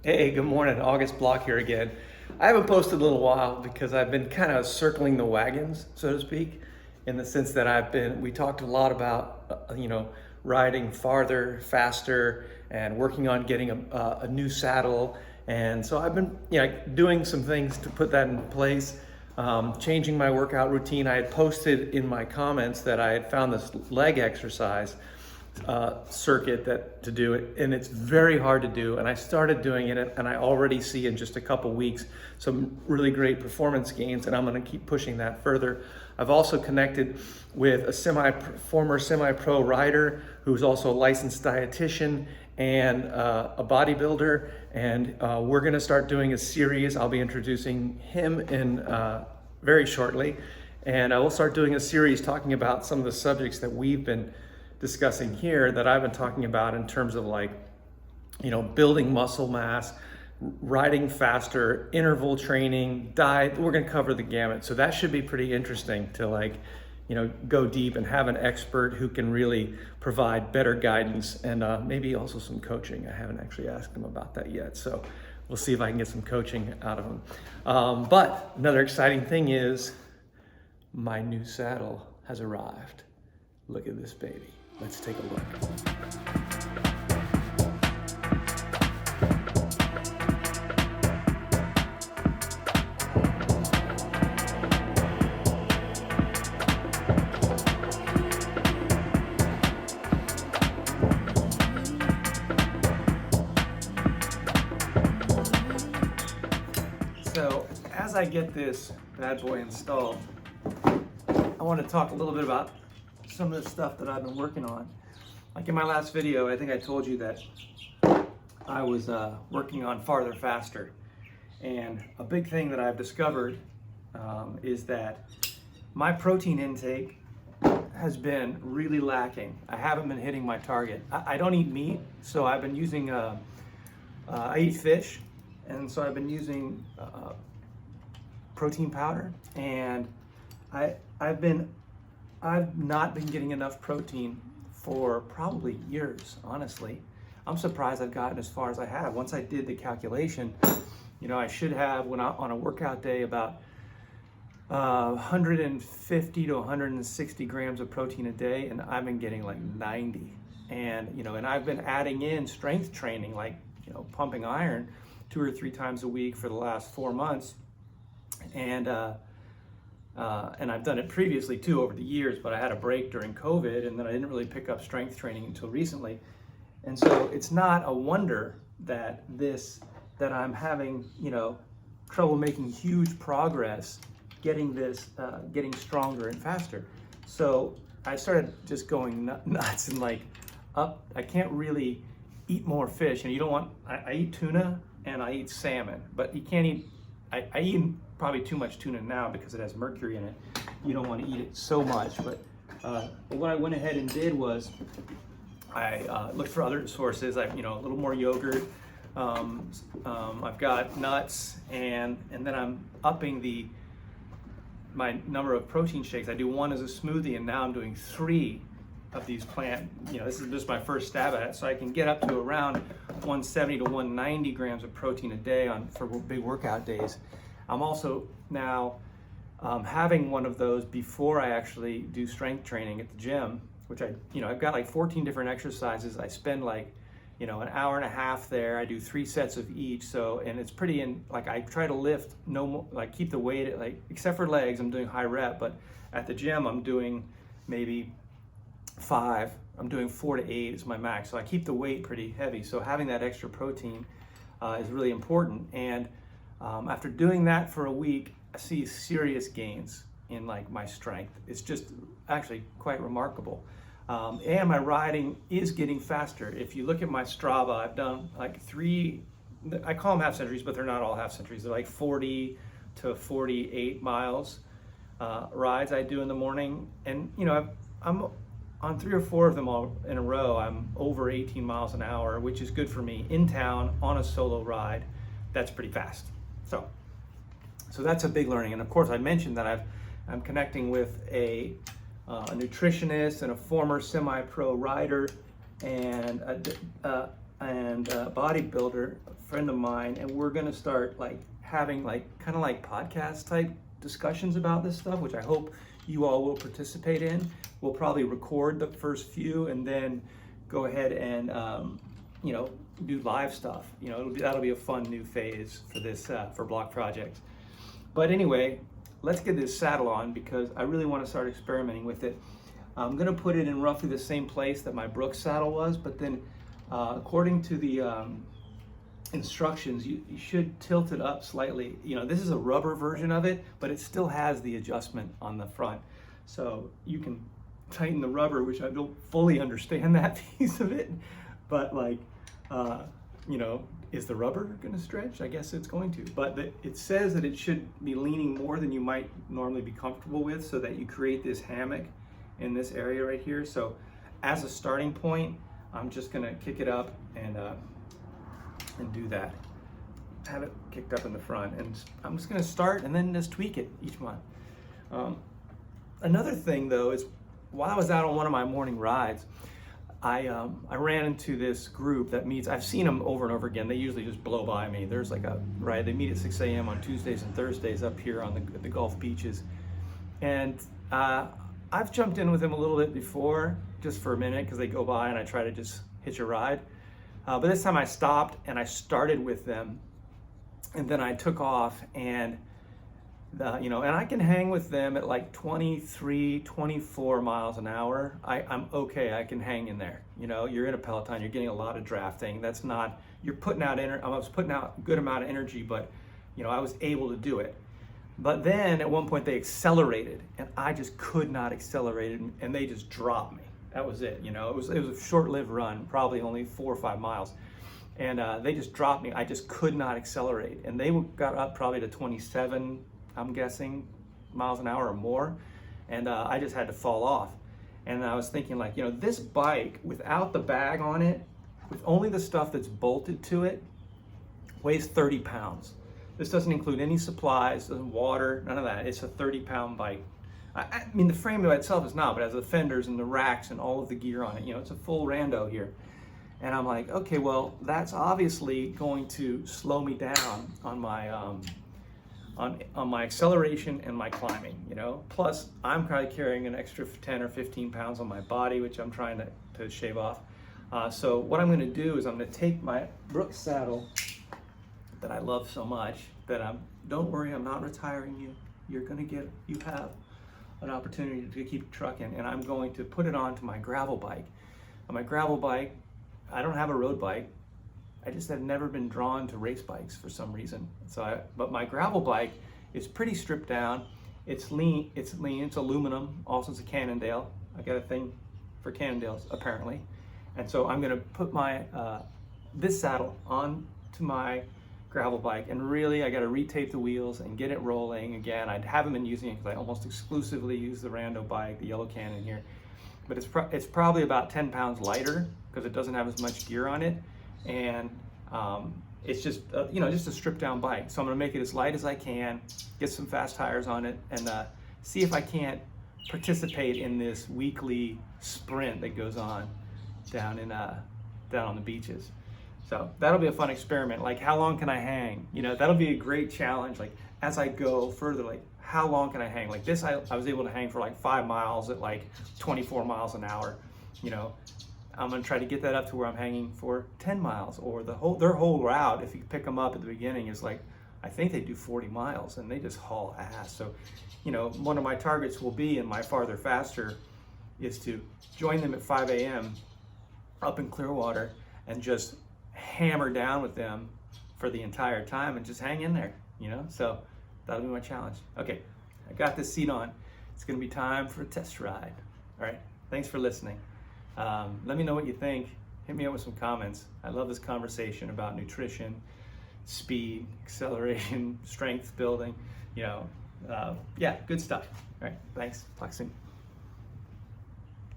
Hey, good morning. August Block here again. I haven't posted in a little while because I've been kind of circling the wagons, so to speak, in the sense that we talked a lot about, riding farther, faster, and working on getting a new saddle. And so I've been doing some things to put that in place, changing my workout routine. I had posted in my comments that I had found this leg exercise circuit to do it, and it's very hard to do, and I started doing it, and I already see in just a couple weeks some really great performance gains, and I'm going to keep pushing that further. I've also connected with a former semi-pro rider who's also a licensed dietitian and a bodybuilder, and we're going to start doing a series. I'll be introducing him in very shortly, and I will start doing a series talking about some of the subjects that we've been discussing here, that I've been talking about in terms of building muscle mass, riding faster, interval training, diet. We're going to cover the gamut. So that should be pretty interesting to go deep and have an expert who can really provide better guidance and maybe also some coaching. I haven't actually asked him about that yet. So we'll see if I can get some coaching out of him. But another exciting thing is my new saddle has arrived. Look at this baby. Let's take a look. So as I get this bad boy installed, I want to talk a little bit about some of the stuff that I've been working on. Like in my last video, I think I told you that I was working on farther, faster. And a big thing that I've discovered is that my protein intake has been really lacking. I haven't been hitting my target. I don't eat meat, so I've been using, I eat fish, and so I've been using protein powder, and I've not been getting enough protein for probably years, honestly. I'm surprised I've gotten as far as I have. Once I did the calculation, I should have, on a workout day, about 150 to 160 grams of protein a day, and I've been getting like 90. And, and I've been adding in strength training, pumping iron 2 or 3 times a week for the last 4 months. And I've done it previously too over the years, but I had a break during COVID, and then I didn't really pick up strength training until recently. And so it's not a wonder that I'm having, trouble making huge progress, getting stronger and faster. So I started just going nuts and I can't really eat more fish. And you don't want, I eat tuna and I eat salmon, but you can't eat, I eat probably too much tuna now because it has mercury in it. You don't want to eat it so much, but what I went ahead and did was I looked for other sources, a little more yogurt. I've got nuts, and then I'm upping my number of protein shakes. I do 1 as a smoothie, and now I'm doing 3 of these this is just my first stab at it, so I can get up to around 170 to 190 grams of protein a day for big workout days. I'm also now having one of those before I actually do strength training at the gym, which I've got 14 different exercises. I spend an hour and a half there. I do 3 sets of each. So, and it's pretty I try to lift no more, keep the weight at except for legs, I'm doing high rep, but at the gym I'm doing maybe 5. I'm doing 4 to 8 is my max. So I keep the weight pretty heavy. So having that extra protein is really important. And after doing that for a week, I see serious gains in my strength. It's just actually quite remarkable. And my riding is getting faster. If you look at my Strava, I've done 3, I call them half centuries, but they're not all half centuries. They're 40 to 48 miles rides I do in the morning. And, I'm on 3 or 4 of them all in a row. I'm over 18 miles an hour, which is good for me in town on a solo ride. That's pretty fast. So that's a big learning. And of course, I mentioned that I'm connecting with a nutritionist and a former semi-pro rider and a bodybuilder friend of mine, and we're gonna start like having like kind of like podcast type discussions about this stuff, which I hope you all will participate in. We'll probably record the first few and then go ahead and you know, do live stuff. You know, that'll be a fun new phase for this for block projects. But anyway, let's get this saddle on because I really want to start experimenting with it. I'm gonna put it in roughly the same place that my Brooks saddle was, but then according to the instructions, you should tilt it up slightly. You know, this is a rubber version of it, but it still has the adjustment on the front. So you can tighten the rubber, which I don't fully understand that piece of it, but like, you know, is the rubber gonna stretch? I guess it's going to, but it says that it should be leaning more than you might normally be comfortable with so that you create this hammock in this area right here. So as a starting point, I'm just gonna kick it up and do that. Have it kicked up in the front, and I'm just gonna start and then just tweak it each month. Another thing though is while I was out on one of my morning rides, I ran into this group that meets. I've seen them over and over again. They usually just blow by me. There's like a ride. They meet at 6 a.m. on Tuesdays and Thursdays up here on the Gulf beaches, and I've jumped in with them a little bit before, just for a minute, because they go by and I try to just hitch a ride. But this time I stopped and I started with them, and then I took off, and you know, and I can hang with them at like 23, 24 miles an hour. I'm okay, I can hang in there. You know, you're in a Peloton, you're getting a lot of drafting. That's not, you're putting out, I was putting out a good amount of energy, but you know, I was able to do it. But then at one point they accelerated, and I just could not accelerate, and they just dropped me. That was it. You know, it was a short-lived run, probably only 4 or 5 miles, and they just dropped me. I just could not accelerate, and they got up probably to 27, I'm guessing, miles an hour or more, and I just had to fall off. And I was thinking, like, you know, this bike without the bag on it, with only the stuff that's bolted to it, weighs 30 pounds. This doesn't include any supplies, water, none of that. It's a 30-pound bike. I mean, the frame by itself is not, but it has the fenders and the racks and all of the gear on it. You know, it's a full rando here. And I'm like, okay, well, that's obviously going to slow me down on my on my acceleration and my climbing. You know, plus I'm probably carrying an extra 10 or 15 pounds on my body, which I'm trying to shave off. So what I'm going to do is I'm going to take my Brooks saddle that I love so much that don't worry, I'm not retiring you. You have an opportunity to keep trucking, and I'm going to put it onto my gravel bike. On my gravel bike, I don't have a road bike. I just have never been drawn to race bikes for some reason. But my gravel bike is pretty stripped down. It's lean, it's aluminum, also it's a Cannondale. I got a thing for Cannondales apparently. And so I'm gonna put my this saddle onto my gravel bike, and really I got to retape the wheels and get it rolling again. I haven't been using it because I almost exclusively use the rando bike, the yellow Cannon here, but it's probably about 10 pounds lighter because it doesn't have as much gear on it, and it's just you know, just a stripped down bike. So I'm going to make it as light as I can, get some fast tires on it, and see if I can't participate in this weekly sprint that goes on down on the beaches. So that'll be a fun experiment. Like, how long can I hang? You know, that'll be a great challenge. Like, as I go further, like, how long can I hang? Like this, I was able to hang for like 5 miles at like 24 miles an hour. You know, I'm gonna try to get that up to where I'm hanging for 10 miles, or their whole route, if you pick them up at the beginning, is like, I think they do 40 miles and they just haul ass. So, you know, one of my targets will be in my Farther Faster is to join them at 5 a.m. up in Clearwater and just hammer down with them for the entire time and just hang in there, you know? So that'll be my challenge. Okay, I got this seat on. It's gonna be time for a test ride. All right, thanks for listening. Let me know what you think. Hit me up with some comments. I love this conversation about nutrition, speed, acceleration, strength building, you know, yeah, good stuff. All right, thanks, talk soon.